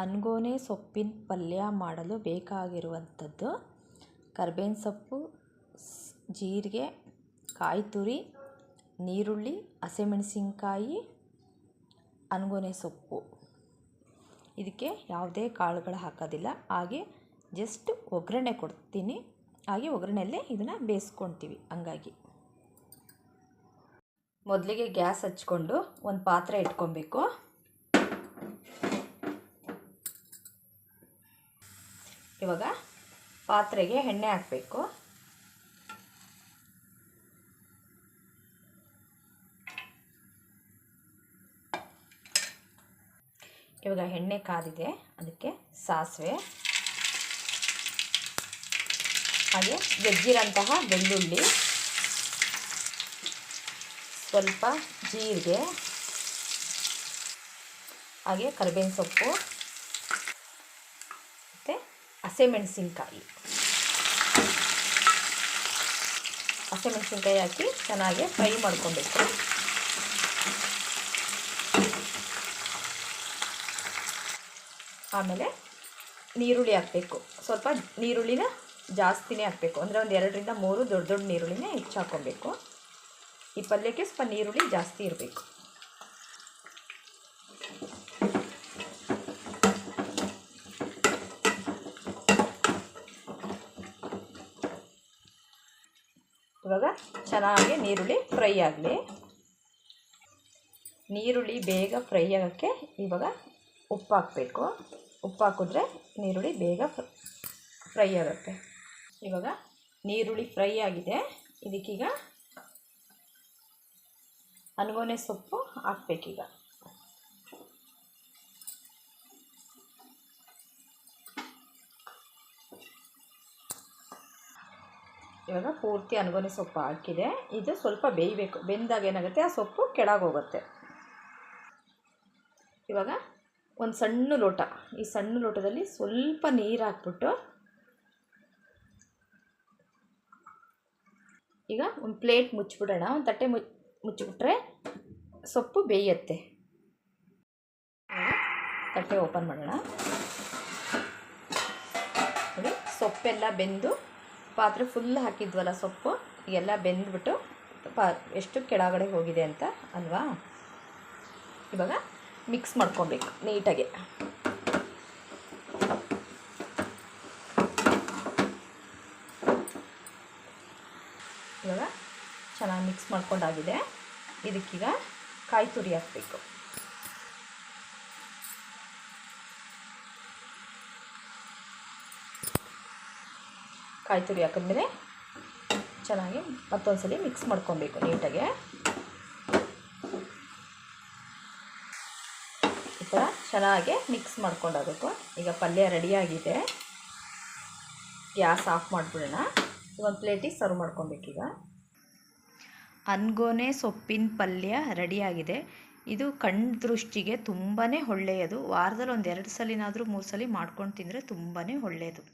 ಅನ್ಗೋನೆ ಸೊಪ್ಪಿನ ಪಲ್ಯ ಮಾಡಲು ಬೇಕಾಗಿರುವಂಥದ್ದು ಕರ್ಬೇವಿನ ಸೊಪ್ಪು, ಜೀರಿಗೆ, ಕಾಯಿ ತುರಿ, ನೀರುಳ್ಳಿ, ಹಸಿಮೆಣಸಿನ್ಕಾಯಿ, ಅನ್ಗೋನೆ ಸೊಪ್ಪು. ಇದಕ್ಕೆ ಯಾವುದೇ ಕಾಳುಗಳು ಹಾಕೋದಿಲ್ಲ. ಹಾಗೆ ಜಸ್ಟ್ ಒಗ್ಗರಣೆ ಕೊಡ್ತೀನಿ. ಹಾಗೆ ಒಗ್ಗರಣೆಯಲ್ಲೇ ಇದನ್ನು ಬೇಯಿಸ್ಕೊಳ್ತೀವಿ. ಹಂಗಾಗಿ ಮೊದಲಿಗೆ ಗ್ಯಾಸ್ ಹಚ್ಕೊಂಡು ಒಂದು ಪಾತ್ರೆ ಇಟ್ಕೊಬೇಕು. ಇವಾಗ ಪಾತ್ರೆಗೆ ಎಣ್ಣೆ ಹಾಕಬೇಕು. ಇವಾಗ ಎಣ್ಣೆ ಕಾದಿದೆ. ಅದಕ್ಕೆ ಸಾಸಿವೆ, ಹಾಗೆ ಜಜ್ಜಿರೋಂತಹ ಬೆಳ್ಳುಳ್ಳಿ, ಸ್ವಲ್ಪ ಜೀರಿಗೆ, ಹಾಗೆ ಕರಿಬೇವಿನ ಸೊಪ್ಪು ಮತ್ತು ಹಸಿಮೆಣಸಿನ್ಕಾಯಿ ಹಾಕಿ ಚೆನ್ನಾಗಿ ಫ್ರೈ ಮಾಡ್ಕೊಬೇಕು. ಆಮೇಲೆ ನೀರುಳ್ಳಿ ಹಾಕಬೇಕು. ಸ್ವಲ್ಪ ನೀರುಳ್ಳಿನ ಜಾಸ್ತಿನೇ ಹಾಕಬೇಕು. ಅಂದರೆ ಒಂದು 2 ರಿಂದ 3 ದೊಡ್ಡ ದೊಡ್ಡ ನೀರುಳ್ಳಿನೇ ಹೆಚ್ಚು ಹಾಕ್ಕೊಬೇಕು. ಈ ಪಲ್ಯಕ್ಕೆ ಸ್ವಲ್ಪ ನೀರುಳ್ಳಿ ಜಾಸ್ತಿ ಇರಬೇಕು. ಇವಾಗ ಚೆನ್ನಾಗಿ ನೀರುಳ್ಳಿ ಫ್ರೈ ಆಗಲಿ. ನೀರುಳ್ಳಿ ಬೇಗ ಫ್ರೈ ಆಗೋಕ್ಕೆ ಇವಾಗ ಉಪ್ಪು ಹಾಕಬೇಕು. ಉಪ್ಪು ಹಾಕಿದ್ರೆ ನೀರುಳ್ಳಿ ಬೇಗ ಫ್ರೈ ಆಗುತ್ತೆ. ಇವಾಗ ನೀರುಳ್ಳಿ ಫ್ರೈ ಆಗಿದೆ. ಇದಕ್ಕೀಗ ಅನ್ಗೋನೆ ಸೊಪ್ಪು ಹಾಕಬೇಕೀಗ. ಇವಾಗ ಪೂರ್ತಿ ಅನ್ಗೋನೆ ಸೊಪ್ಪು ಹಾಕಿದೆ. ಇದು ಸ್ವಲ್ಪ ಬೇಯಬೇಕು. ಬೆಂದಾಗ ಏನಾಗುತ್ತೆ, ಆ ಸೊಪ್ಪು ಕೆಳಗೋಗುತ್ತೆ. ಇವಾಗ ಒಂದು ಸಣ್ಣ ಲೋಟ, ಈ ಸಣ್ಣ ಲೋಟದಲ್ಲಿ ಸ್ವಲ್ಪ ನೀರು ಹಾಕ್ಬಿಟ್ಟು ಈಗ ಒಂದು ಪ್ಲೇಟ್ ಮುಚ್ಚಿಬಿಡೋಣ. ಒಂದು ತಟ್ಟೆ ಮುಚ್ಚಿಬಿಟ್ರೆ ಸೊಪ್ಪು ಬೇಯುತ್ತೆ. ತಟ್ಟೆ ಓಪನ್ ಮಾಡೋಣ. ನೋಡಿ, ಸೊಪ್ಪೆಲ್ಲ ಬೆಂದು ಪಾತ್ರೆ ಫುಲ್ ಹಾಕಿದ್ವಲ್ಲ ಸೊಪ್ಪು, ಎಲ್ಲ ಬೆಂದ್ಬಿಟ್ಟು ಎಷ್ಟು ಕೆಳಗಡೆ ಹೋಗಿದೆ ಅಂತ ಅಲ್ವಾ. ಇವಾಗ ಮಿಕ್ಸ್ ಮಾಡ್ಕೊಬೇಕು ನೀಟಾಗಿ. ಇವಾಗ ಚೆನ್ನಾಗಿ ಮಿಕ್ಸ್ ಮಾಡ್ಕೊಂಡಾಗಿದೆ. ಇದಕ್ಕೀಗ ಕಾಯಿ ತುರಿ ಹಾಕಬೇಕು. ಕಾಯಿ ತುರಿ ಹಾಕಿದ್ಮೇಲೆ ಚೆನ್ನಾಗಿ ಮತ್ತೊಂದ್ಸಲಿ ಮಿಕ್ಸ್ ಮಾಡ್ಕೊಬೇಕು ನೀಟಾಗಿ. ಈ ಥರ ಚೆನ್ನಾಗಿ ಮಿಕ್ಸ್ ಮಾಡ್ಕೊಂಡಾಗಬೇಕು. ಈಗ ಪಲ್ಯ ರೆಡಿಯಾಗಿದೆ. ಗ್ಯಾಸ್ ಆಫ್ ಮಾಡಿಬಿಡೋಣ. ಒಂದು ಪ್ಲೇಟಿಗೆ ಸರ್ವ್ ಮಾಡ್ಕೊಬೇಕೀಗ. ಅನ್ಗೋನೆ ಸೊಪ್ಪಿನ ಪಲ್ಯ ರೆಡಿಯಾಗಿದೆ. ಇದು ಕಣ್ಣು ದೃಷ್ಟಿಗೆ ತುಂಬಾ ಒಳ್ಳೆಯದು. ವಾರದಲ್ಲಿ ಒಂದು 2 ಸಲಿನಾದರೂ 3 ಸಲ ಮಾಡ್ಕೊಂಡು ತಿಂದರೆ ತುಂಬಾ ಒಳ್ಳೆಯದು.